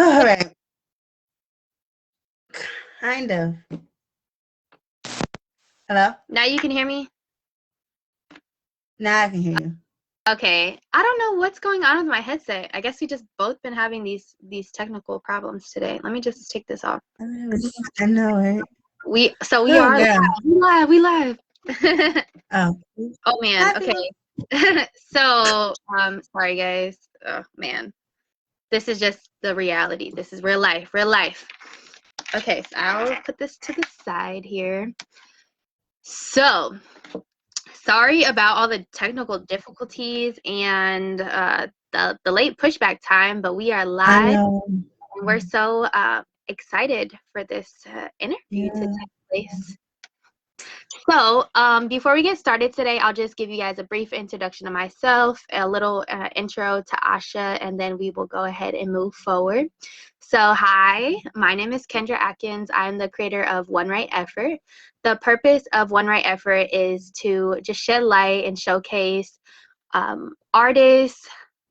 All right. Kind of. Hello? Now you can hear me? Now I can hear you. Okay. I don't know what's going on with my headset. I guess we just both been having these technical problems today. Let me just take this off. I know, right? We Oh, are girl. live. We live. Oh. Oh man. Hi, people. Okay. So, sorry guys. Oh man. This is just the reality. This is real life. Real life. Okay, so I'll put this to the side here. So, sorry about all the technical difficulties and the late pushback time, but we are I live know. and we're so excited for this interview to Yeah. take place. So, before we get started today, I'll just give you guys a brief introduction of myself, a little intro to Asha, and then we will go ahead and move forward. So, hi, my name is Kendra Atkins. I'm the creator of One Right Effort. The purpose of One Right Effort is to just shed light and showcase artists,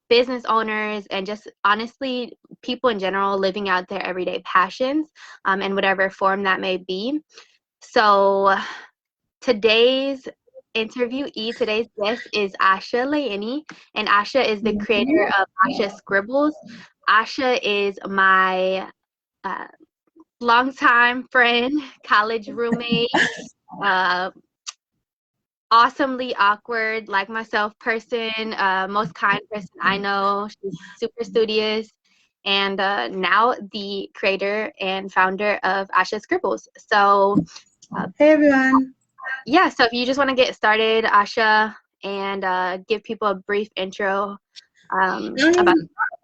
business owners, and just honestly people in general living out their everyday passions in whatever form that may be. So, today's today's guest is Asha Laini, and Asha is the creator of Asha Scribbles. Asha is my uh, longtime friend, college roommate, uh, awesomely awkward, like myself person, most kind person I know. She's super studious, and now the creator and founder of Asha Scribbles. So, Hey, everyone. yeah, so if you just want to get started, Asha, and give people a brief intro about. Um,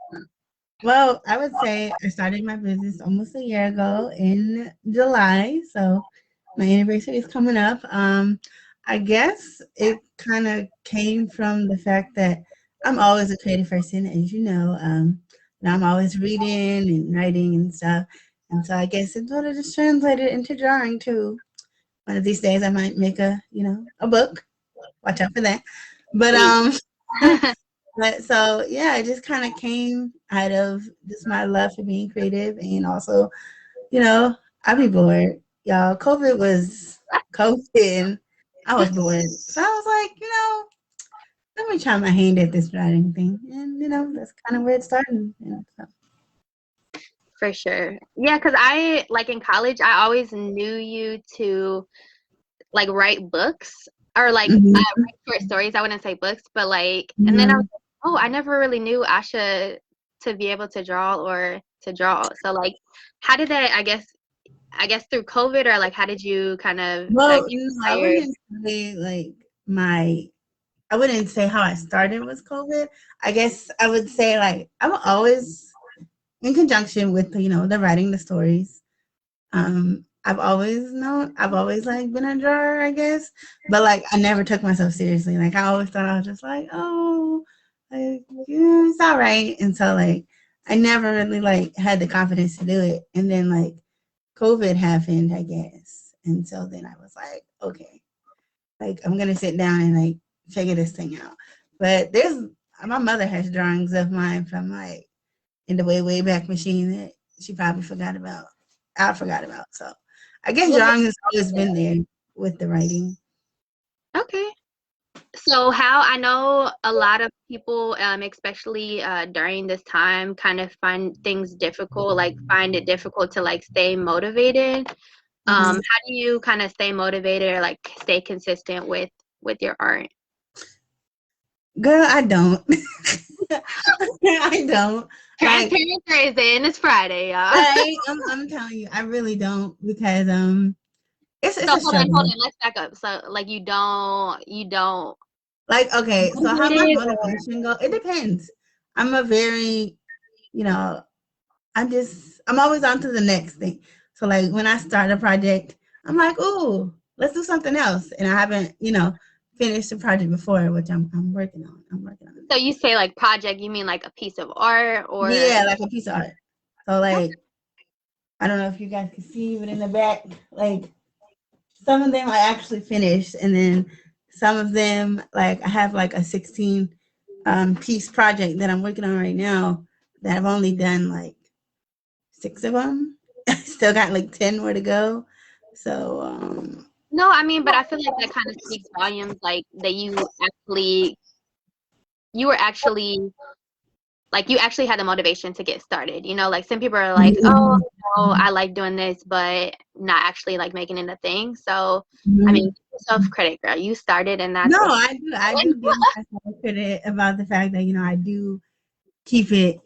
well, I would say I started my business almost a year ago in July. So my anniversary is coming up. I guess it kind of came from the fact that I'm always a creative person, as you know. And I'm always reading and writing and stuff. And so I guess it sort of just translated into drawing too. One of these days I might make a book. Watch out for that. But Please. but so yeah, it just kind of came out of just my love for being creative and also, you know, I'd be bored. Y'all, COVID was COVID and I was bored. So I was like, let me try my hand at this writing thing. And that's kind of where it started. So. For sure. Yeah, because I, like in college, I always knew you to like write books or like Mhm. write short stories. I wouldn't say books, but like, and then I was Mhm. like, oh, I never really knew Asha to be able to draw or to draw. So like, how did that, I guess through COVID, or like how did you kind of Well, get no, inspired? I wouldn't say how I started was COVID. I guess I would say like I'm always in conjunction with the writing the stories. I've always like been a drawer, I guess, but like I never took myself seriously. Like I always thought I was just like, oh, like yeah, it's all right. And so like I never really like had the confidence to do it. And then like COVID happened, I guess. And so then I was like, okay, like I'm gonna sit down and like figure this thing out. But there's my mother has drawings of mine from like in the way back machine that she probably forgot about. I forgot about. So I guess Well, drawing has always been there with the writing. okay. So how I know a lot of people, especially during this time, kind of find things difficult, like find it difficult to like stay motivated. Mhm. How do you kind of stay motivated or like stay consistent with your art? Girl, I don't. I don't. Like, Transparent Thursday and it's Friday, y'all. right? I'm telling you, I really don't because it's So a hold struggle. on, let's back up. So like you don't Like, okay, so how my motivated or motivation go? It depends. I'm a very, you know, I'm always on to the next thing. So like when I start a project, I'm like, ooh, let's do something else. And I haven't, finished the project before, which I'm working on. I'm working on so that. you say like project, you mean like a piece of art or Yeah, like a piece of art. So like I don't know if you guys can see, but in the back, like some of them I actually finished, and then some of them like I have like a 16 piece project that I'm working on right now that I've only done like 6 of them. I still got like 10 more to go. So, No, I mean, but I feel like that kind of speaks volumes, like that you were actually like you actually had the motivation to get started. You know, like some people are like, oh, mhm, no, I like doing this, but not actually like making it a thing. So, I mean, mhm. give yourself credit, girl. You started, and No, that's what's I do give myself credit about the fact that, I do keep it,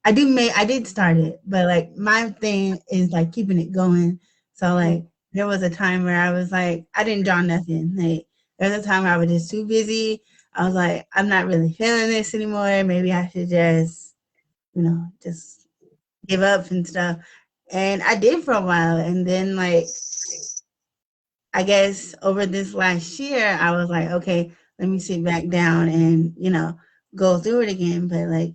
I did start it, but like my thing is like keeping it going. So like there was a time where I was like, I didn't draw nothing. Like there was a time where I was just too busy. I was like, I'm not really feeling this anymore. Maybe I should just give up and stuff. And I did for a while. And then like I guess over this last year, I was like, okay, let me sit back down and, go through it again. But like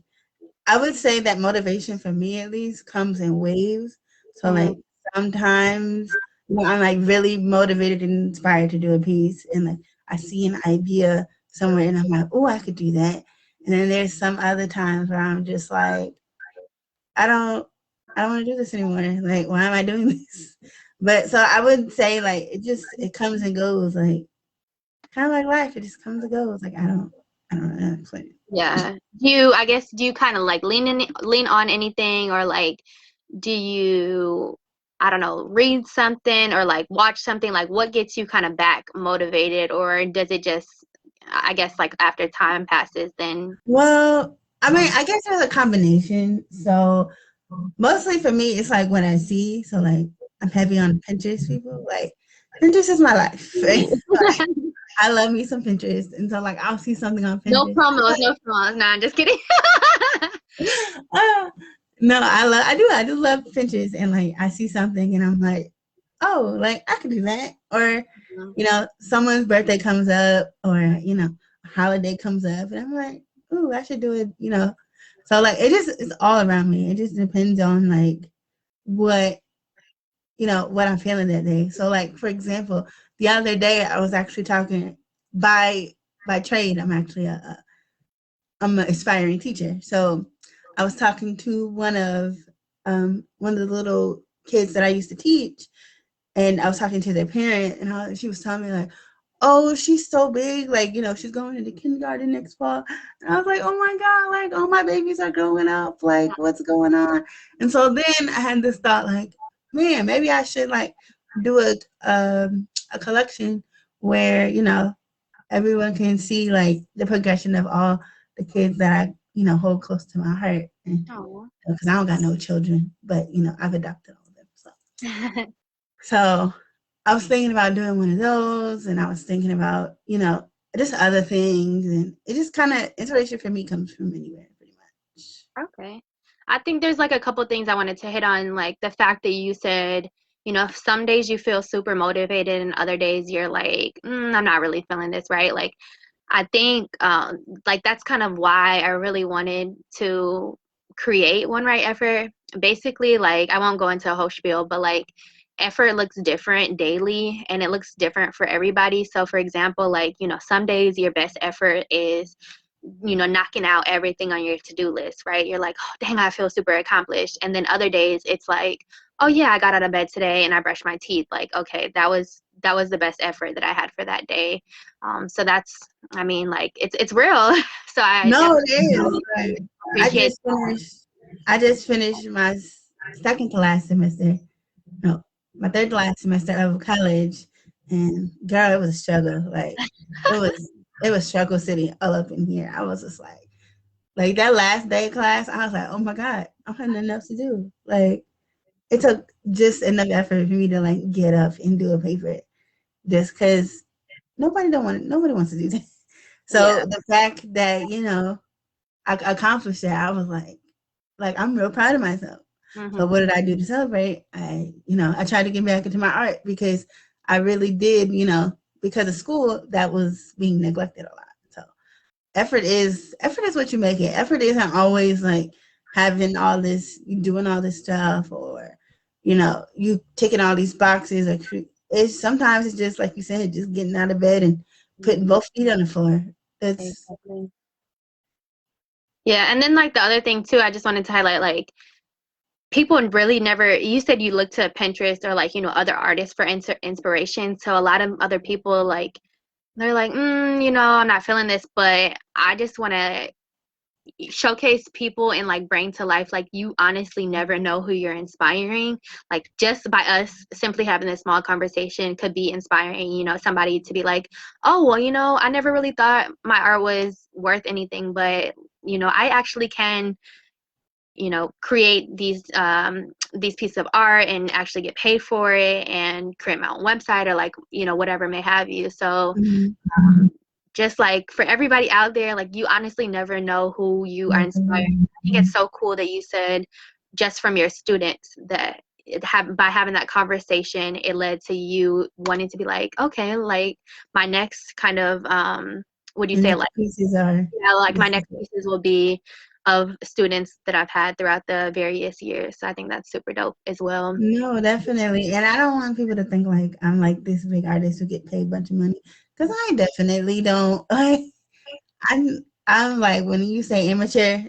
I would say that motivation for me at least comes in waves. So mm, like sometimes I'm like really motivated and inspired to do a piece and like I see an idea somewhere and I'm like, oh, I could do that. And then there's some other times where I'm just like, I don't I don't want to do this anymore. Like, why am I doing this? But so I would say like it comes and goes, like kind of like life. It just comes and goes. Like I don't know how to explain it. yeah. I guess, do you kind of like lean on anything, or like, do you, I don't know, read something or like watch something? Like, what gets you kind of back motivated, or does it just, I guess, like after time passes, then? Well, I mean, I guess there's a combination. So mostly for me, it's like when I see. So like I'm heavy on Pinterest people. Like Pinterest is my life. Right? Like I love me some Pinterest, and so like I'll see something on No Pinterest. promos, no promos. Nah, I'm just kidding. Ah, no, I do love Pinterest, and like I see something, and I'm like, oh, like I could do that, or someone's birthday comes up, or a holiday comes up, and I'm like, ooh, I should do it. So like it's all around me. It just depends on like what what I'm feeling that day. So like for example, the other day I was actually talking by trade. I'm an aspiring teacher. So I was talking to one of the little kids that I used to teach, and I was talking to their parent, and she was telling me like, "Oh, she's so big, like she's going into kindergarten next fall." And I was like, "Oh my god, like all my babies are growing up, like what's going on?" And so then I had this thought like, man, maybe I should like do a collection where everyone can see like the progression of all the kids that I hold close to my heart, and Oh. because I don't got no children, but I've adopted all of them. So I was thinking about doing one of those, and I was thinking about just other things, and it just kind of inspiration for me comes from anywhere, pretty much. Okay. I think there's like a couple things I wanted to hit on, like the fact that you said, some days you feel super motivated and other days you're like, I'm not really feeling this, right? Like, I think like that's kind of why I really wanted to create One Right Effort. Basically, like, I won't go into a whole spiel, but like effort looks different daily and it looks different for everybody. So for example, like, some days your best effort is knocking out everything on your to-do list, right? You're like, oh dang, I feel super accomplished. And then other days it's like, oh yeah, I got out of bed today and I brushed my teeth. Like, okay, that was the best effort that I had for that day. So that's, I mean, like, it's real. So I No, it is. definitely Like, I appreciate just finished. I just finished my second to last semester. No, my third to last semester of college, and girl, it was a struggle. Like it was struggle city all up in here. I was just like that last day of class. I was like, oh my god, I had nothing else to do. Like it took just enough effort for me to like get up and do a paper, just because nobody wants to do that. So yeah. the fact that I accomplished that, I was like I'm real proud of myself. So Hmm. what did I do to celebrate? I tried to get back into my art because I really did, because of school that was being neglected a lot. So effort is what you make it. Effort isn't always like having all this, doing all this stuff, or you ticking all these boxes, or it's sometimes it's just like you said, just getting out of bed and putting Hmm. both feet on the floor. That's Exactly. Yeah, and then like the other thing too, I just wanted to highlight, like, people really never, you said you look to Pinterest or like, other artists for inspiration. So a lot of other people like, they're like, I'm not feeling this, but I just want to showcase people and like bring to life, like, you honestly never know who you're inspiring. Like, just by us simply having this small conversation could be inspiring, somebody to be like, oh, well, I never really thought my art was worth anything, but I actually can create these pieces of art and actually get paid for it and create my own website or like whatever may have you. So Mm-hmm. just like for everybody out there, like, you honestly never know who you are inspiring. Mm-hmm. I think it's so cool that you said just from your students that by having that conversation, it led to you wanting to be like, okay, like my next kind of would you And say next like, pieces are yeah, like my this is next pieces will be of students that I've had throughout the various years. So I think that's super dope as well. no, definitely. And I don't want people to think like I'm like this big artist who get paid a bunch of money because I definitely don't. Like, I'm like when you say amateur,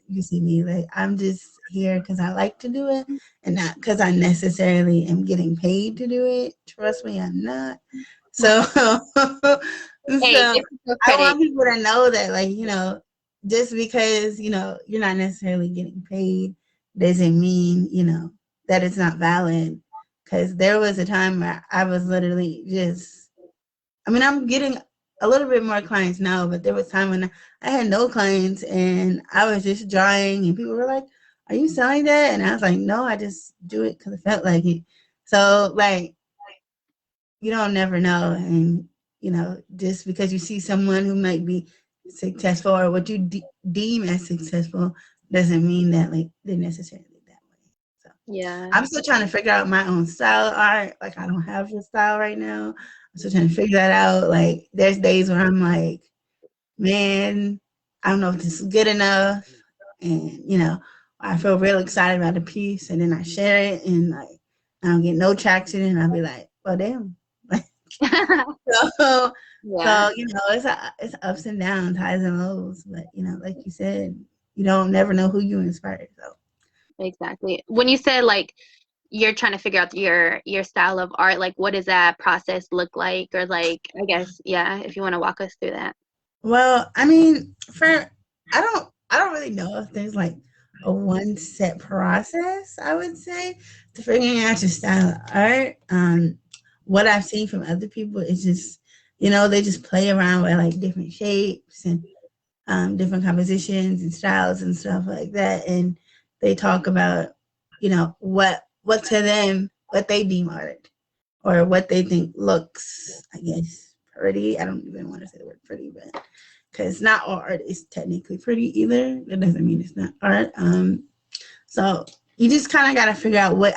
you see me like I'm just here because I like to do it and not because I necessarily am getting paid to do it. Trust me, I'm not. So, so Hey, give people I credit. want people to know that, like, just because, you're not necessarily getting paid doesn't mean, that it's not valid. Because there was a time where I was literally just, I mean, I'm getting a little bit more clients now, but there was time when I had no clients and I was just drawing and people were like, are you selling that? And I was like, no, I just do it because I felt like it. So, like, you don't never know. And, just because you see someone who might be successful or what you deem as successful doesn't mean that, like, they're necessarily that way. So Yeah, I'm still trying to figure out my own style of art. Like, I don't have a style right now. I'm still trying to figure that out. Like, there's days where I'm like, man, I don't know if this is good enough. And, I feel real excited about the piece and then I share it and like I don't get no traction and I'll be like, well damn. So, yeah, it's ups and downs, highs and lows. But like you said, you don't never know who you inspire. So exactly. When you said like you're trying to figure out your style of art, like what does that process look like? Or like, I guess, yeah, if you want to walk us through that. well, I mean, I don't really know if there's like a one set process, I would say, to figuring out your style of art. What I've seen from other people is just, they just play around with like different shapes and different compositions and styles and stuff like that. And they talk about, what to them, what they deem art or what they think looks, I guess, pretty. I don't even want to say the word pretty, but because not all art is technically pretty either. That doesn't mean it's not art. So you just kind of got to figure out what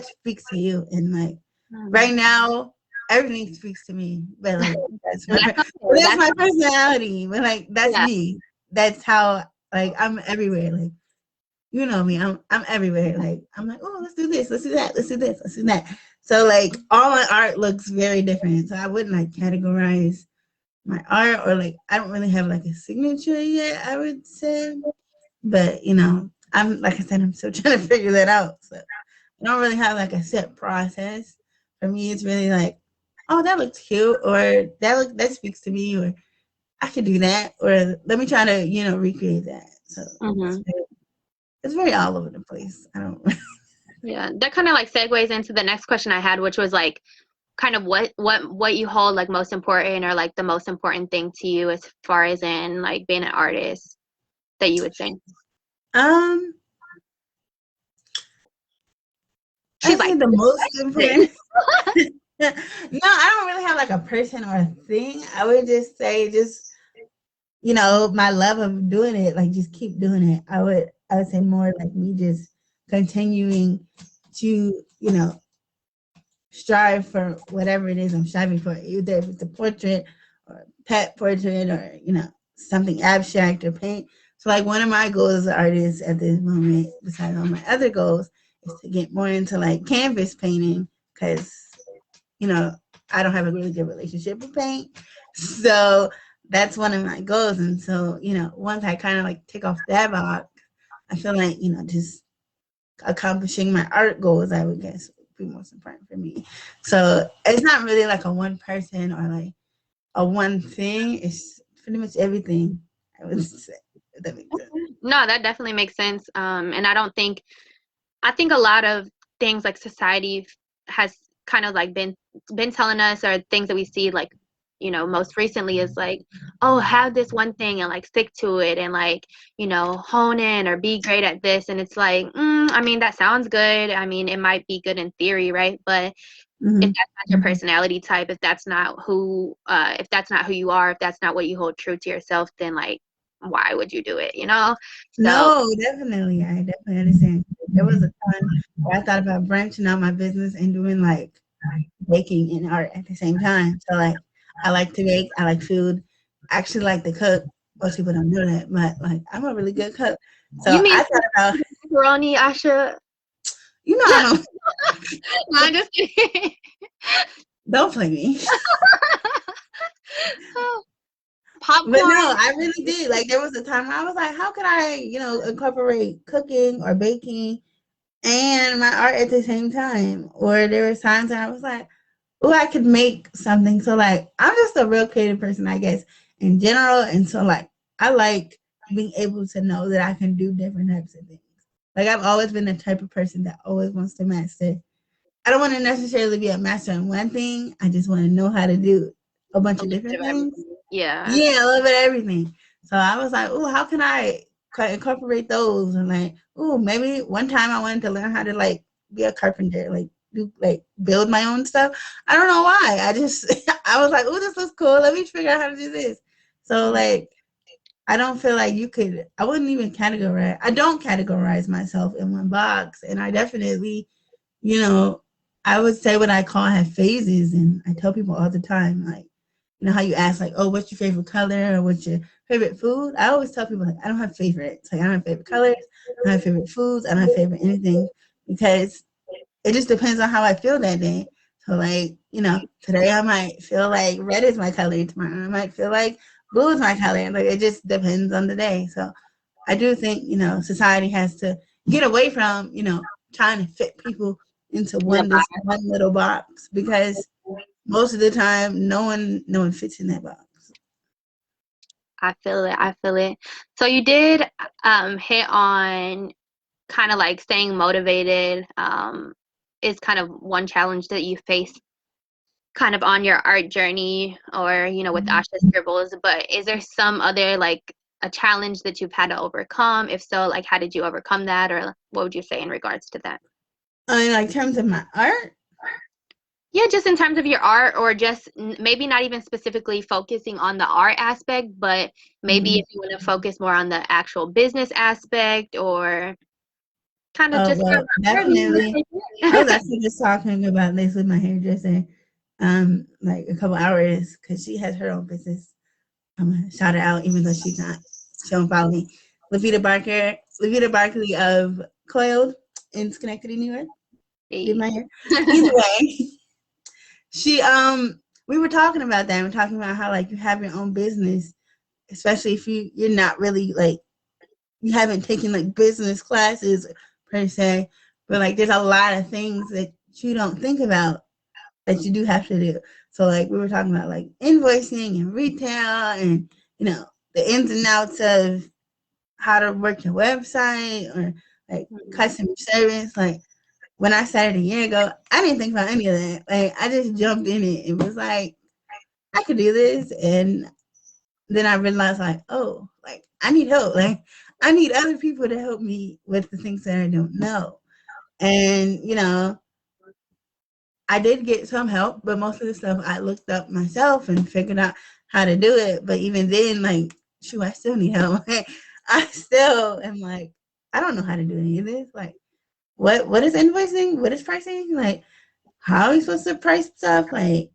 speaks to you. And like Mhm. right now, everything speaks to me. But like And that's okay. that's That's my personality. But like that's yeah. me. That's how like I'm everywhere. Like you know me, I'm everywhere. Like I'm like, oh, let's do this, let's do that, let's do this, let's do that. So like all my art looks very different. So I wouldn't like categorize my art or like I don't really have like a signature yet, I would say. But I'm like I said, I'm still trying to figure that out. So I don't really have like a set process. For me, it's really like, oh, that looks cute, or that speaks to me, or I could do that, or let me try to recreate that. So Hmm. it's very all over the place. I don't. Yeah. That kind of like segues into the next question I had, which was like kind of what you hold like most important or like the most important thing to you as far as in like being an artist that you would say. um, I She's like, say the most this. important. No, I don't really have like a person or a thing. I would just say just my love of doing it, like just keep doing it. I would say more like me just continuing to, strive for whatever it is I'm striving for, either if it's a portrait or pet portrait or, something abstract or paint. So like one of my goals as an artist at this moment, besides all my other goals, is to get more into like canvas painting because, you know, I don't have a really good relationship with paint. So that's one of my goals. And so, once I kind of like take off that box, I feel like, just accomplishing my art goals, I would guess would be most important for me. So it's not really like a one person or like a one thing. It's pretty much everything, I would say, if that makes sense. No, that definitely makes sense. And I think a lot of things like society has kind of like been telling us, or things that we see like, most recently is like, oh, have this one thing and like stick to it and like, hone in or be great at this. And it's like, I mean, that sounds good. I mean, it might be good in theory, right? But if Mm-hmm. that's not your personality type, if that's not who you are, if that's not what you hold true to yourself, then like, why would you do it? So No, definitely. I definitely understand. There was a time where I thought about branching out my business and doing like baking and art at the same time. So like I like to bake, I like food. I actually like to cook. Most people don't know that, but like I'm a really good cook. you So mean I thought about, macaroni, Asha? I don't, No, I'm just kidding. don't play me. But Popcorn. no, I really did. Like there was a time where I was like, how could I, incorporate cooking or baking and my art at the same time? Or there was times when I was like, oh, I could make something. So like I'm just a real creative person, I guess, in general. And so like I like being able to know that I can do different types of things. Like I've always been the type of person that always wants to master. I don't want to necessarily be a master in one thing. I just want to know how to do a bunch A of little bit different of things. everything. Yeah. Yeah, a little bit of everything. So I was like, oh, how can I incorporate those? And like, oh, maybe one time I wanted to learn how to like be a carpenter, like do like build my own stuff. I don't know why. I just I was like, oh, this looks cool. Let me figure out how to do this. So like I don't feel like you could I wouldn't even categorize I don't categorize myself in one box. And I definitely, you know, I would say what I call have phases, and I tell people all the time, like, how you ask, like, oh, what's your favorite color or what's your favorite food? I always tell people, like, I don't have favorites. Like, I don't have favorite colors, I don't have favorite foods, I don't have favorite anything because it just depends on how I feel that day. So, like, today I might feel like red is my color, tomorrow I might feel like blue is my color. Like, it just depends on the day. So, I do think, society has to get away from, trying to fit people into In the this box. one little box because most of the time no one fits in that box. I feel it. I feel it. So you did hit on kind of like staying motivated, is kind of one challenge that you face kind of on your art journey, or with Asha Scribbles. But is there some other like a challenge that you've had to overcome? If so, like how did you overcome that, or what would you say in regards to that? In like terms of my art, Yeah, just in terms of your art, or just maybe not even specifically focusing on the art aspect, but maybe mhm. if you want to focus more on the actual business aspect, or kind of just Well, wherever you want definitely. to I take was actually just talking about this with my hairdresser, like a couple hours because she has her own business. I'm gonna shout her out, even though she don't follow me. Levita Barkley of Coiled in Schenectady, New York. She did my hair. Either it. way, she we were talking about that. We're talking about how like you have your own business, especially if you're not really like you haven't taken like business classes per se, but like there's a lot of things that you don't think about that you do have to do. So like we were talking about like invoicing and retail and the ins and outs of how to work your website or like customer service. Like when I started a year ago, I didn't think about any of that. Like I just jumped in it. It was like I could do this, and then I realized like, oh, like I need help. Like I need other people to help me with the things that I don't know. And I did get some help, but most of the stuff I looked up myself and figured out how to do it. But even then, like, shoot, I still need help. I still am like, I don't know how to do any of this. Like, what is invoicing? What is pricing? Like, how are you supposed to price stuff? Like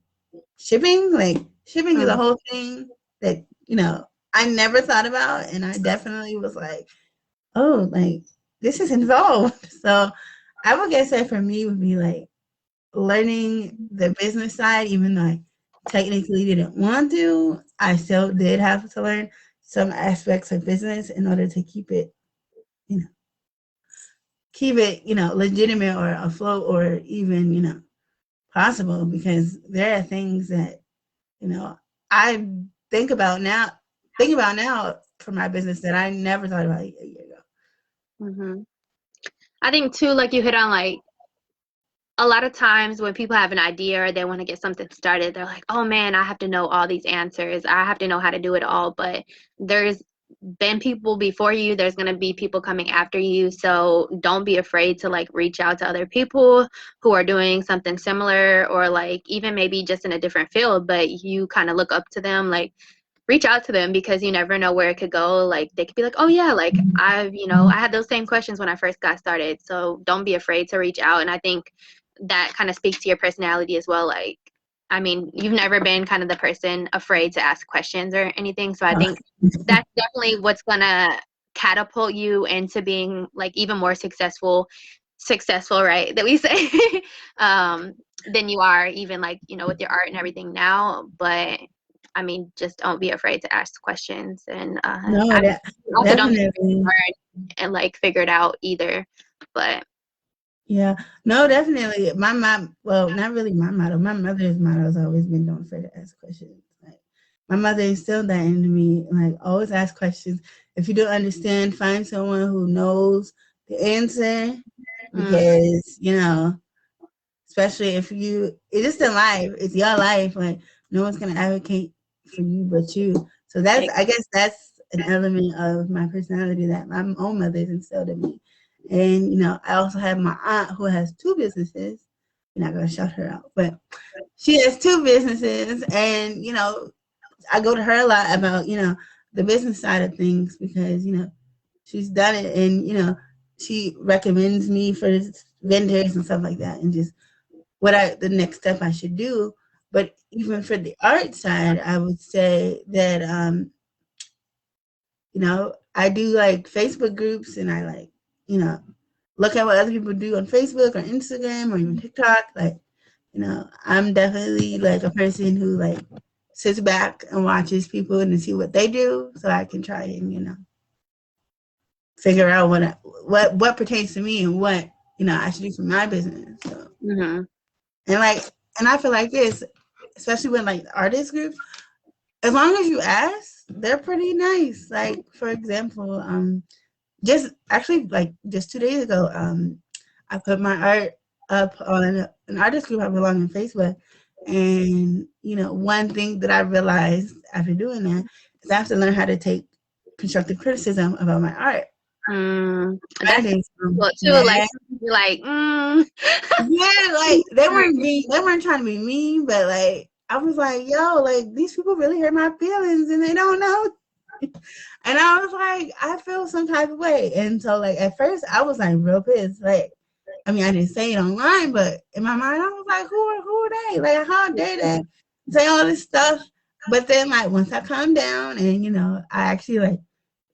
shipping? Like shipping is a whole thing that, I never thought about. And I definitely was like, oh, like this is involved. So I would guess that for me would be like learning the business side, even though I technically didn't want to, I still did have to learn some aspects of business in order to keep keep it, legitimate or afloat or even, possible, because there are things that, I think about now, for my business that I never thought about a year ago. Mm-hmm. I think too, like you hit on, like a lot of times when people have an idea or they want to get something started, they're like, oh man, I have to know all these answers. I have to know how to do it all. But there's been people before you, there's going to be people coming after you. So don't be afraid to like reach out to other people who are doing something similar, or like even maybe just in a different field, but you kind of look up to them. Like reach out to them, because you never know where it could go. Like they could be like, oh yeah, like I had those same questions when I first got started. So don't be afraid to reach out. And I think that kind of speaks to your personality as well. Like, I mean, you've never been kind of the person afraid to ask questions or anything. So I think that's definitely what's gonna catapult you into being like even more successful, right, that we say, than you are even like, with your art and everything now. But I mean, just don't be afraid to ask questions. And No, I that also don't be afraid to definitely. learn and like figure it out either. But Yeah, no, definitely. My mom, well, not really my motto. My mother's motto has always been, "Don't afraid to ask questions." Like, my mother instilled that into me. Like, always ask questions. If you don't understand, find someone who knows the answer, because especially if it's just in life, it's your life. Like, no one's gonna advocate for you but you. So I guess that's an element of my personality that my own mother's instilled in me. And I also have my aunt who has two businesses. You're not gonna shout her out, but she has two businesses, and I go to her a lot about the business side of things, because she's done it, and she recommends me for vendors and stuff like that, and just the next step I should do. But even for the art side, I would say that I do like Facebook groups, and I like, look at what other people do on Facebook or Instagram or even TikTok. Like, I'm definitely like a person who like sits back and watches people and see what they do, so I can try and figure out what pertains to me and what I should do for my business. So mm-hmm. and like and I feel like this, especially with like artist groups, as long as you ask, they're pretty nice. Like, for example, just actually like just 2 days ago, I put my art up on an artist group I belong in Facebook. And one thing that I realized after doing that is I have to learn how to take constructive criticism about my art. That's Writing from what too. Like mad. you're like, Yeah, like they weren't trying to be mean, but like I was like, yo, like these people really hurt my feelings and they don't know. And I was like, I feel some type of way. And so like at first I was like real pissed. Like, I mean, I didn't say it online, but in my mind I was like, who are they? Like, how dare they say all this stuff? But then like once I calmed down and I actually like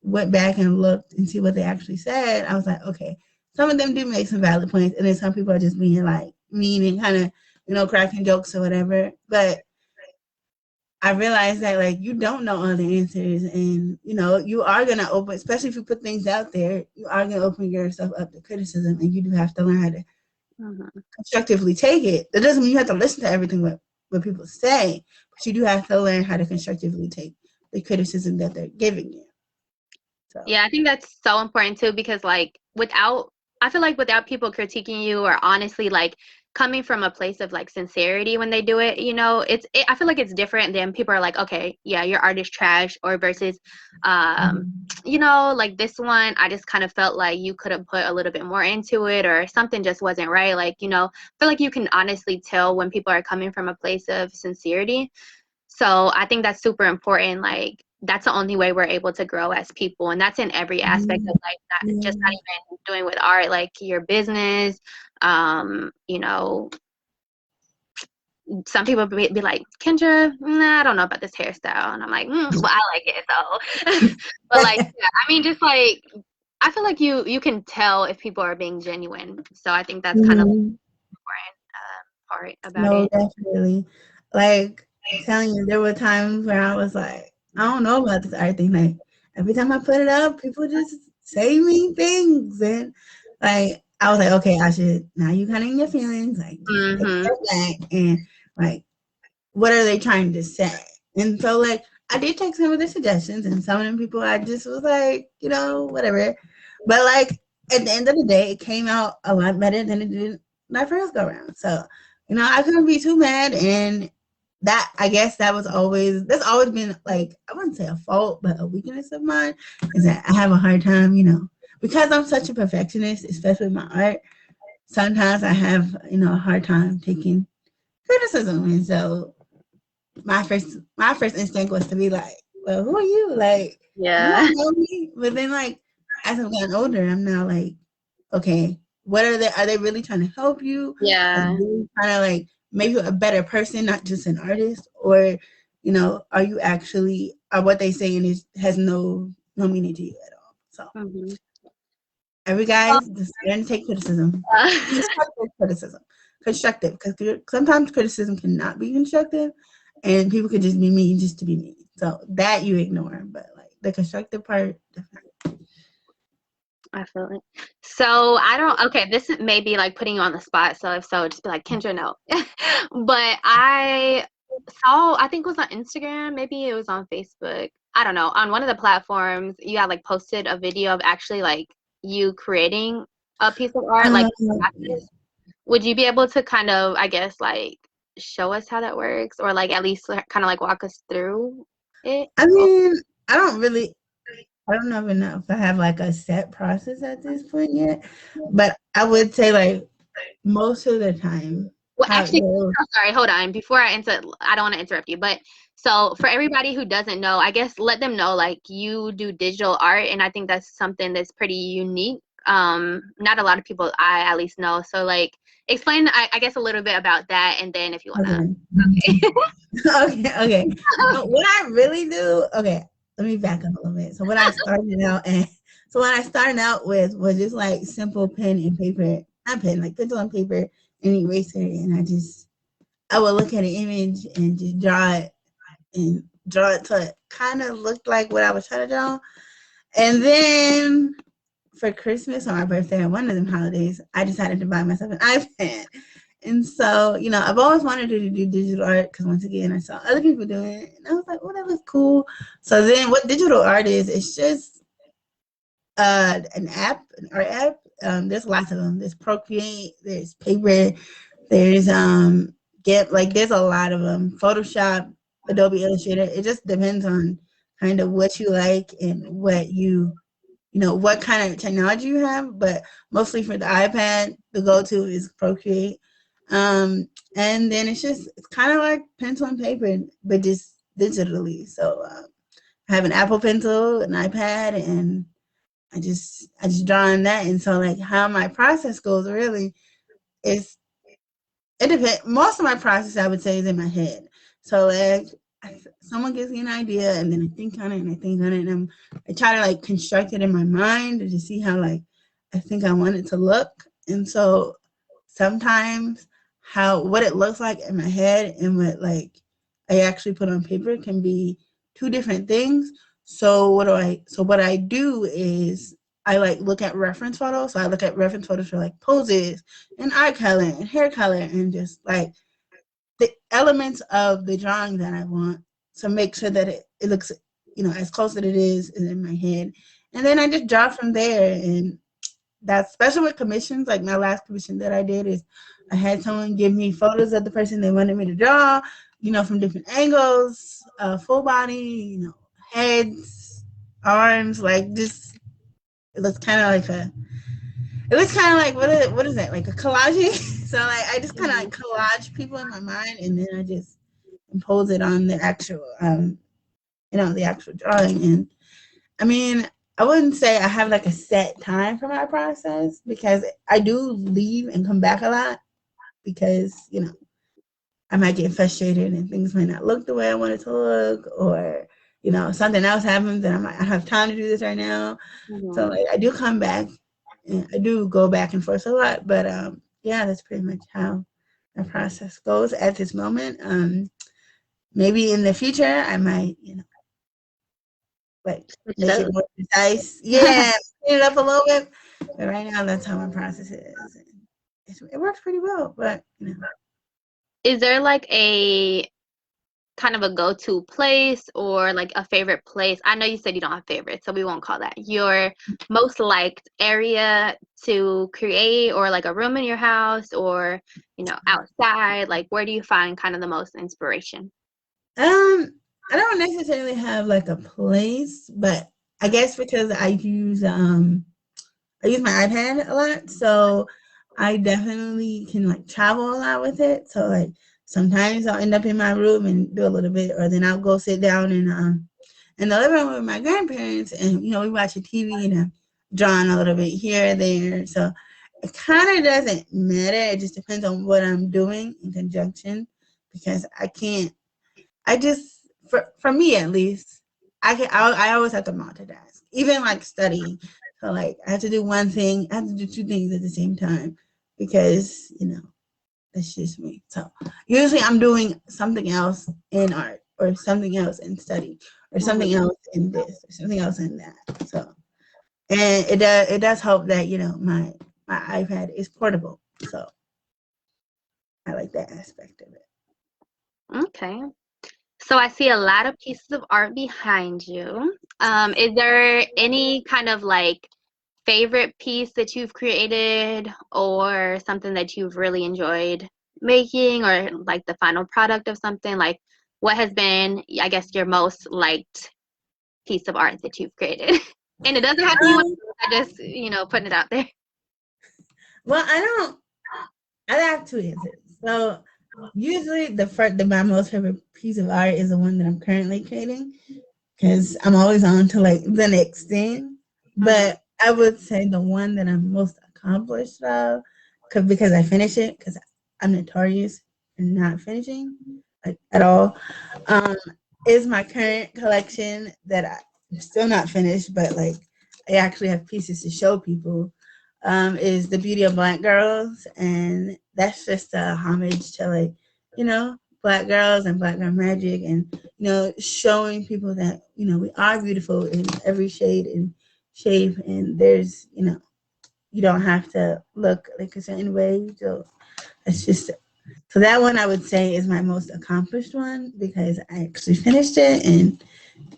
went back and looked and see what they actually said, I was like, okay, some of them do make some valid points, and then some people are just being like mean and kind of, cracking jokes or whatever. But I realized that like you don't know all the answers, and you are gonna open, especially if you put things out there, you are gonna open yourself up to criticism, and you do have to learn how to constructively take it. That doesn't mean you have to listen to everything what people say, but you do have to learn how to constructively take the criticism that they're giving you. So yeah, I think that's so important too, because like I feel like without people critiquing you, or honestly like coming from a place of like sincerity when they do it, I feel like it's different than people are like, okay, yeah, your art is trash, or versus, like this one, I just kind of felt like you could have put a little bit more into it, or something just wasn't right. Like, I feel like you can honestly tell when people are coming from a place of sincerity. So I think that's super important. Like that's the only way we're able to grow as people, and that's in every aspect of life. Not even doing with art, like your business. Um, you know, some people be like, Kendra, nah, I don't know about this hairstyle, and I'm like, well, I like it though. But like, yeah, I mean, just like I feel like you can tell if people are being genuine. So I think that's kind of important part about No, it. definitely. Like, telling you, there were times where I was like, I don't know about this art thing. Like, every time I put it up, people just say mean things. And, like, I was like, okay, I should now you kind of in your feelings, like just take a Mm-hmm. step back and like what are they trying to say? And so like I did take some of the suggestions and some of them people I just was like, whatever. But like at the end of the day, it came out a lot better than it did my first go around. So, I couldn't be too mad and that I guess that's always been like I wouldn't say a fault, but a weakness of mine is that I have a hard time, because I'm such a perfectionist, especially with my art, sometimes I have, a hard time taking criticism. And so my first instinct was to be like, well, who are you? Like, you Yeah. don't know me. But then like as I've gotten older, I'm now like, okay, what are they really trying to help you? Are they Yeah. really trying to like make you a better person, not just an artist? Or, are you actually are what they saying is has no meaning to you at all. So Mm-hmm. every Well, guy's just learn to take criticism. uh, Constructive criticism. Constructive. Because sometimes criticism cannot be constructive and people could just be mean just to be mean. So that you ignore. But like the constructive part, definitely. I feel it. So I don't. Okay, this may be like putting you on the spot. So if so, just be like Kendra, no. But I saw. I think it was on Instagram. Maybe it was on Facebook. I don't know. On one of the platforms, you had like posted a video of actually like you creating a piece of art, like Yeah. practice. Would you be able to kind of, I guess, like show us how that works, or like at least kind of like walk us through it? I mean, I don't really I don't even know if I have like a set process at this point yet. But I would say like most of the time Well, how it actually, goes. I'm sorry, hold on. Before I don't want to interrupt you, but so for everybody who doesn't know, I guess let them know like you do digital art, and I think that's something that's pretty unique. Not a lot of people I at least know. So like, explain, I guess a little bit about that, and then if you wanna, Okay. okay. Okay. So what I really do, okay, let me back up a little bit. So what I started out with was just like simple pen and paper, not pen, like pencil and paper and eraser. And I would look at an image and just draw it till it kind of looked like what I was trying to draw. And then for Christmas or my birthday or one of them holidays, I decided to buy myself an iPad. And so, I've always wanted to do digital art because once again, I saw other people doing it and I was like, oh, that looks cool. So then what digital art is, it's just an app, an art app. There's lots of them. There's Procreate, there's Paper, there's there's a lot of them. Photoshop, Adobe Illustrator. It just depends on kind of what you like and what kind of technology you have, but mostly for the iPad, the go-to is Procreate. And then it's kind of like pencil and paper, but just digitally. So I have an Apple Pencil, an iPad, and I just draw on that. And so like how my process goes really is it depends. Most of my process, I would say, is in my head. So like, someone gives me an idea, and then I think on it, and I think on it, and I try to like construct it in my mind to see how like I think I want it to look. And so sometimes how what it looks like in my head and what like I actually put on paper can be two different things. So what I do is I like look at reference photos. So I look at reference photos for like poses and eye color and hair color and just like the elements of the drawing that I want to make sure that it looks, as close as it is in my head. And then I just draw from there. And that's special with commissions. Like my last commission that I did is I had someone give me photos of the person they wanted me to draw, from different angles, full body, heads, arms, like just it looks kind of like a it looks kind of like what is that like a collaging? So like I just kind of Mhm. like collage people in my mind, and then I just impose it on the actual the actual drawing. And I mean, I wouldn't say I have like a set time for my process because I do leave and come back a lot because I might get frustrated and things might not look the way I want it to look, or something else happens and I have time to do this right now. So Mhm. like, I do come back and I do go back and forth a lot, but yeah, that's pretty much how my process goes at this moment. Maybe in the future I might like Switch it make it up. more precise. Yeah, clean it up a little bit. But right now, that's how my process is. And it works pretty well, but you know. Is there like a kind of a go-to place or like a favorite place? I know you said you don't have favorites, so we won't call that. Your most liked area to create, or like a room in your house, or outside, like where do you find kind of the most inspiration? I don't necessarily have like a place, but I guess because I use my iPad a lot, so I definitely can like travel a lot with it. So like sometimes I'll end up in my room and do a little bit, or then I'll go sit down in the living room with my grandparents, and we watch a TV and I'm drawing a little bit here or there. So it kind of doesn't matter. It just depends on what I'm doing in conjunction, because I can't. I just for me at least, I always have to multitask, even like studying. So like I have to do one thing, I have to do two things at the same time, because that's just me. So usually I'm doing something else in art, or something else in study, or something Mhm. else in this, or something else in that. So and it does help that my iPad is portable. So I like that aspect of it. Okay. So I see a lot of pieces of art behind you. Is there any kind of like favorite piece that you've created, or something that you've really enjoyed making, or like the final product of something? Like what has been, I guess, your most liked piece of art that you've created? And it doesn't have to be one, Um, I just, putting it out there. well, I have two answers. So usually my most favorite piece of art is the one that I'm currently creating, because I'm always on to like the next thing. Hmm. But I would say the one that I'm most accomplished of, because I finish it, because I'm notorious for not finishing like at all, um, is my current collection that I'm still not finished, but like I actually have pieces to show people. Is the Beauty of Black Girls, and that's just a homage to like Black girls and Black girl magic, and showing people that we are beautiful in every shade and shape, and there's you don't have to look like a certain way. So it's just so that one I would say is my most accomplished one, because I actually finished it and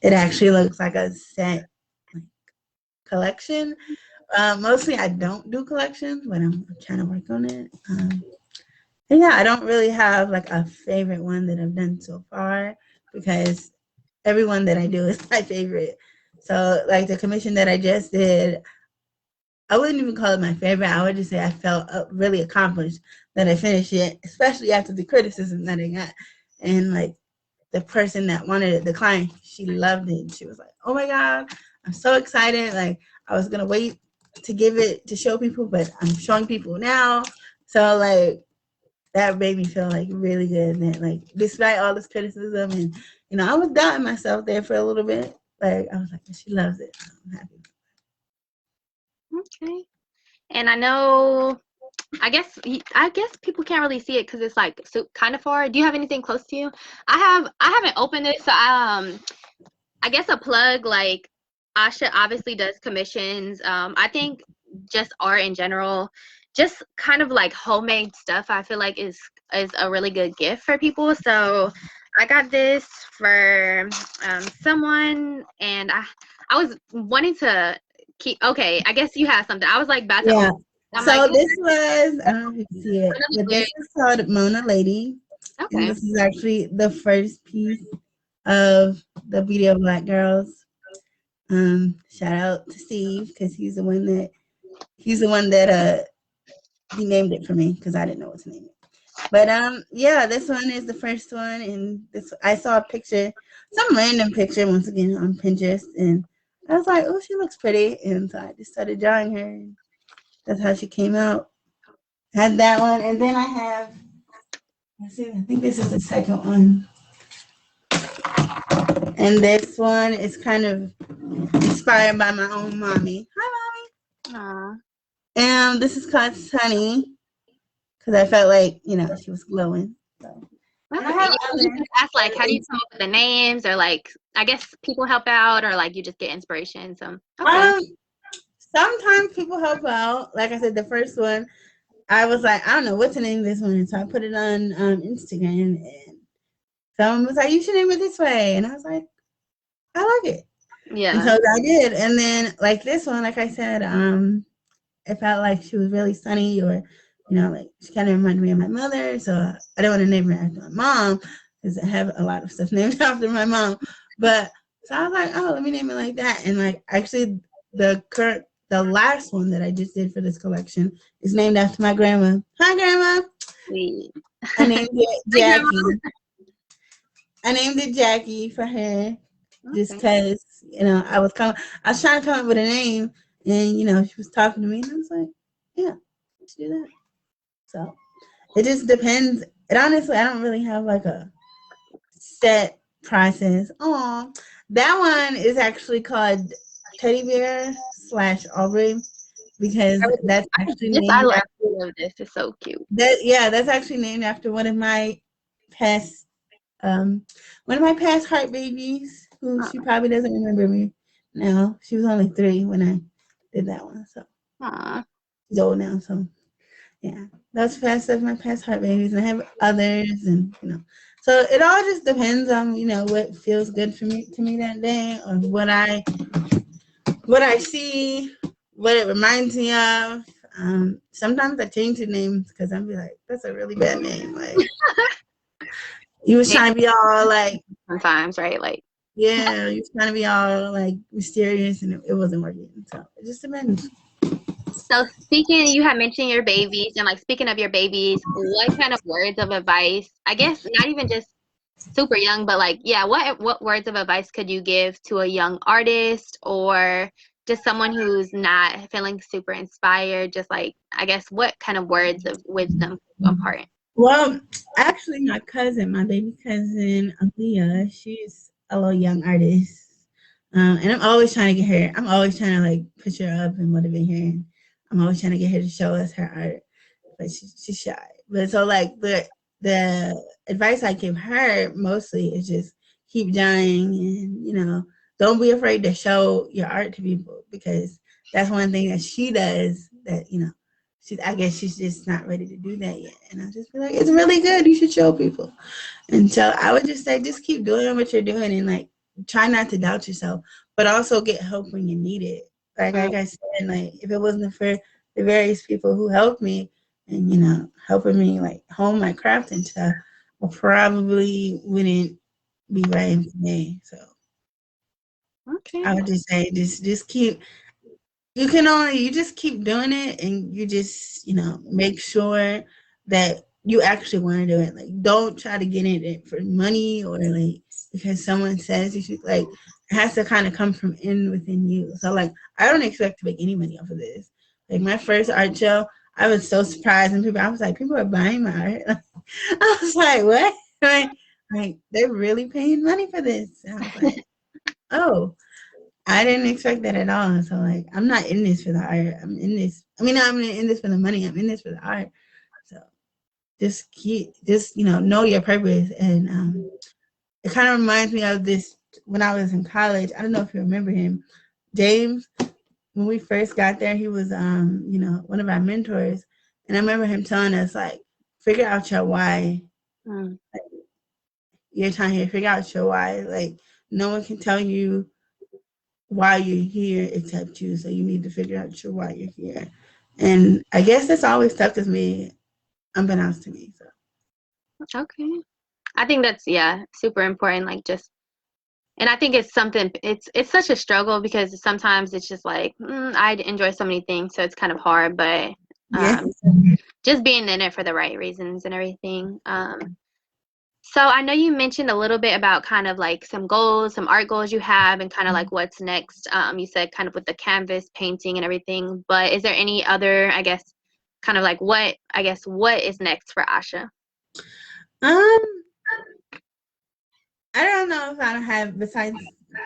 it actually looks like a set like collection. Mostly I don't do collections, but I'm trying to work on it. And yeah, I don't really have like a favorite one that I've done so far, because everyone that I do is my favorite. So like the commission that I just did, I wouldn't even call it my favorite. I would just say I felt really accomplished that I finished it, especially after the criticism that I got. And like the person that wanted it, the client, she loved it. She was like, "Oh my god, I'm so excited! Like I was gonna wait to give it to show people, but I'm showing people now." So like that made me feel like really good. That like despite all this criticism, and I was doubting myself there for a little bit. Like I was like, she loves it. I'm happy. Okay. And I guess people can't really see it because it's like so kind of far. Do you have anything close to you? I haven't opened it, so I guess a plug, like Asha obviously does commissions. I think just art in general, just kind of like homemade stuff, I feel like is a really good gift for people. So I got this for someone, and I was wanting to keep. Okay, I guess you have something. I was like about to Yeah. open. I'm like, So this was, I don't know if you can see it, gonna look but this weird. is called Mona Lady. And Okay. this is actually the first piece of the Beauty of Black Girls. Shout out to Steve, because he's the one that he named it for me, because I didn't know what to name it. But yeah, this one is the first one, and this I saw a picture, some random picture once again on Pinterest, and I was like, oh, she looks pretty, and so I just started drawing her, and that's how she came out. Had that one, and then I have. Let's see, I think this is the second one, and this one is kind of inspired by my own mommy. Hi, Aw. mommy. And this is called Sunny, because I felt like she was glowing. So, and I Okay. have Yeah, I was just other. gonna ask, like, how do you come up with the names, or like, I guess people help out, or like you just get inspiration. So okay. Um, sometimes people help out. Like I said, the first one, I was like, I don't know what to name this one, so I put it on Instagram, and someone was like, "You should name it this way," and I was like, "I like it," and Yeah. so I did. And then like this one, like I said, it felt like she was really sunny, or like she kind of reminded me of my mother. So I don't want to name her after my mom because I have a lot of stuff named after my mom. But so I was like, oh, let me name it like that. And like actually, the last one that I just did for this collection is named after my grandma. Hi, grandma. Sweet. I named it Hi, Grandma. Jackie. I named it Jackie for her, just Okay. because I was trying to come up with a name, and she was talking to me, and I was like, yeah, let's do that. So it just depends. It honestly, I don't really have like a set process. Oh, that one is actually called Teddy Bear slash Aubrey because that's actually I named love after all of this. It's so cute. that. Yeah, that's actually named after past um one of my past heart babies who she probably doesn't remember me now. She was only 3 when I did that one, so Aw. she's old now. So yeah, that's past of my past heart babies, and I have others, and so it all just depends on what feels good for me to me that day, or what I see, what it reminds me of. Sometimes I change the names because I'm be like, that's a really bad name. Like you was It- trying to be all like, Sometimes, right? Like, yeah, you was trying to be all like mysterious, and it wasn't working. So it just depends. so speaking, you had mentioned your babies, and like speaking of your babies, what kind of words of advice? I guess not even just super young, but like, yeah, what words of advice could you give to a young artist or just someone who's not feeling super inspired? Just like, I guess, what kind of words of wisdom could you impart? Well, actually, my baby cousin, Aaliyah, she's a little young artist. And I'm always trying to get her, I'm always trying to like push her up and motivate her. And I'm always trying to get her to show us her art, but she's shy. But so, like, the advice I give her mostly is just keep drawing and, don't be afraid to show your art to people because that's one thing that she does that, I guess she's just not ready to do that yet. And I just feel like it's really good. You should show people. And so I would just say, just keep doing what you're doing and like try not to doubt yourself, but also get help when you need it. Like I said, like if it wasn't for the various people who helped me and helping me like hone my craft and stuff, I probably wouldn't be writing today. So Okay. I would just say, just keep you just keep doing it and you just, make sure that you actually want to do it. Like don't try to get in it for money or like because someone says you should like it has to kind of come from in within you. So like I don't expect to make any money off of this. Like my first art show, I was so surprised and I was like, people are buying my art. I was like, what? Like they're really paying money for this. And I was like, oh. I didn't expect that at all. So like, I'm not in this for the art. I'm in this. I mean, I'm in this for the money. I'm in this for the art. So just know your purpose. And it kind of reminds me of this when I was in college. I don't know if you remember him, James. When we first got there, he was one of our mentors, and I remember him telling us like, figure out your why. Mm. Your time here, figure out your why. Like no one can tell you why you're here except you. So you need to figure out your why you're here. And I guess that's always stuck with me, unbeknownst to me. So Okay. I think that's, yeah, super important. Like, just, and I think it's something, it's such a struggle because sometimes it's just like, I enjoy so many things, so it's kind of hard, but yeah. just being in it for the right reasons and everything. So I know you mentioned a little bit about kind of like some goals, some art goals you have, and kind of like what's next. You said kind of with the canvas painting and everything, but is there any other, I guess, kind of like what is next for Asha? Um, I don't know if I have besides,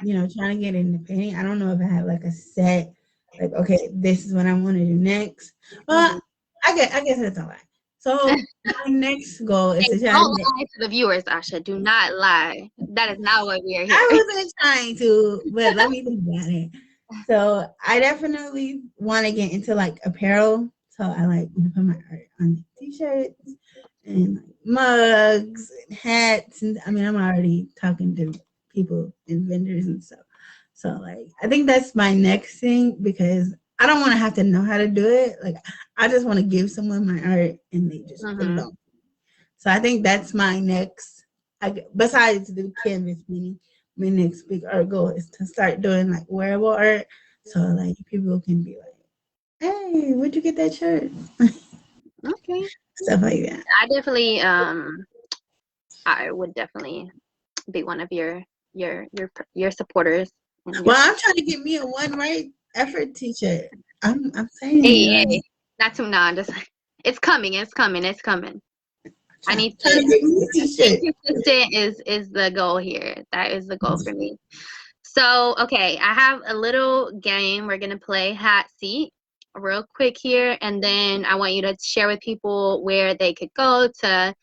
trying to get into painting, I don't know if I have like a set like, okay, this is what I want to do next. Well, Mhm. I guess that's a lie. So my next goal is Hey, to try to don't get lie to the viewers, Asha. Do not lie. That is not what we are here. I wasn't trying to, but let me think about it. So I definitely want to get into like apparel. So I like want to put my art on t-shirts and like mugs and hats. And I mean, I'm already talking to people and vendors and stuff. So like, I think that's my next thing because I don't want to have to know how to do it. Like, I just want to give someone my art and they just put it Mm-hmm. on. So I think that's my next. Besides the canvas painting, my next big art goal is to start doing like wearable art, so like people can be like, "Hey, where'd you get that shirt?" Okay. Stuff like that. I definitely I would definitely be one of your supporters and your Well, I'm trying to get me a one right effort T-shirt. I'm saying it hey, right. hey. Not too non just it's coming, it's coming, it's coming. I need Trying to to get me a stay T-shirt. consistent is the goal here. That is the goal for me. So, okay, I have a little game. We're gonna play hot seat real quick here, and then I want you to share with people where they could go to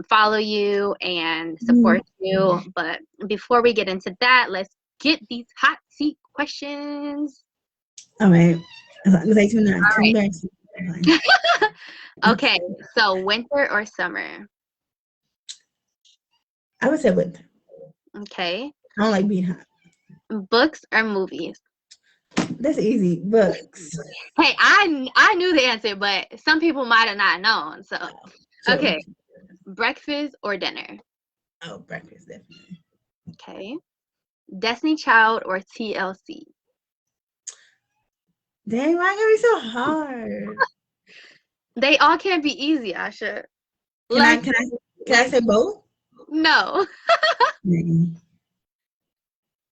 follow you and support you. But before we get into that, let's get these hot seat questions. All right, as long as I do not too All embarrassing. Fine. right. Okay, so winter or summer? I would say winter. Okay. I don't like being hot. Books or movies? That's easy. Books. Hey, I knew the answer, but some people might have not known. So, True. okay, breakfast or dinner? Oh, breakfast definitely. Okay. Destiny Child or TLC? Dang, why gotta be so hard? They all can't be easy, Asha. Can I Let's can I can I let's say both? no. Mm.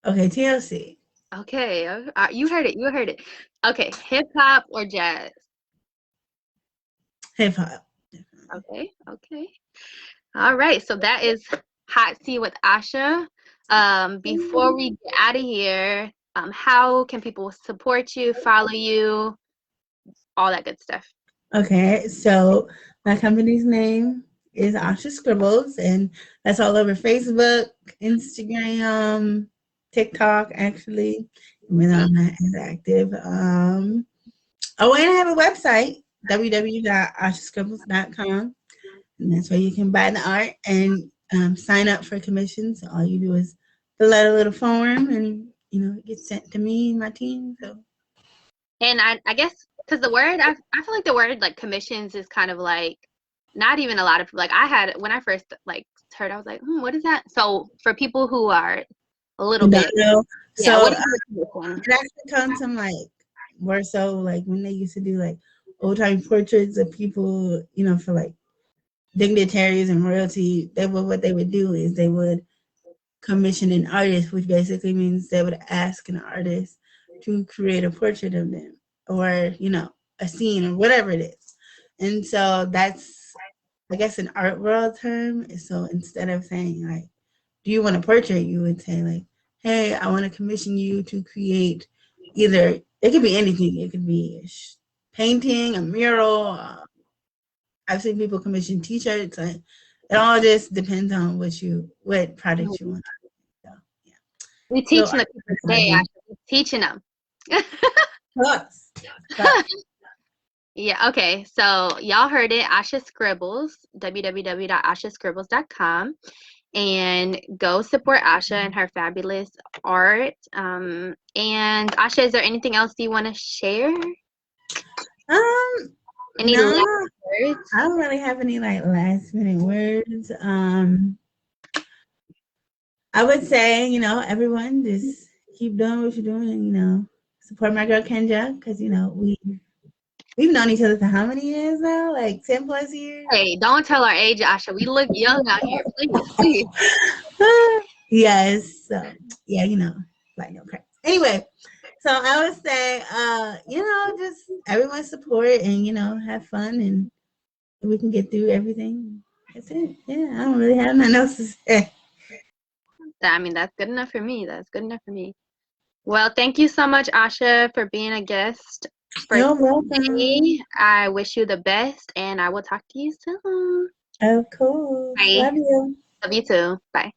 Okay, TLC. Okay, you heard it. You heard it. Okay, hip hop or jazz? Hip hop. Okay, okay. All right, so that is Hot Seat with Asha. Before we get out of here, how can people support you, follow you, all that good stuff? Okay, so my company's name is Asha Scribbles, and that's all over Facebook, Instagram, TikTok, actually, even though I'm not as active. Oh, and I have a website, www.ashascribbles.com, and that's where you can buy the art and sign up for commissions. So all you do is fill out a little form, and it gets sent to me and my team. So And I guess because the word I feel like the word like commissions is kind of like not even a lot of like I had when I first like heard I was like what is that? So for people who are a little you don't bit know. yeah, So what is a commission? it actually comes from like more so like when they used to do like old time portraits of people, for like dignitaries and royalty. What they would do is they would commission an artist, which basically means they would ask an artist to create a portrait of them or, a scene or whatever it is. And so that's, I guess, an art world term. So instead of saying, like, do you want a portrait? You would say, like, hey, I want to commission you to create either, it could be anything. It could be a painting, a mural. I've seen people commission T-shirts. It all just depends on what product you Mhm. want. So, yeah. We So teaching the people today, actually. We teaching them. plus, plus. Yeah, okay. So y'all heard it, Asha Scribbles, www.ashascribbles.com. And go support Asha and her fabulous art. And Asha, is there anything else you want to share? Any No, last words? I don't really have any like last minute words. I would say, everyone just keep doing what you're doing and, support my girl Kenja because, we've known each other for how many years now? Like 10 plus years? Hey, don't tell our age, Asha. We look young out here. Please, please. Yes. So, yeah, like no crap. Anyway, so I would say, just everyone support and, have fun and we can get through everything. That's it. Yeah, I don't really have nothing else to say. I mean, that's good enough for me. That's good enough for me. Well, thank you so much, Asha, for being a guest for You're welcome. today. I wish you the best, and I will talk to you soon. Of course. Bye. Love you. Love you too. Bye.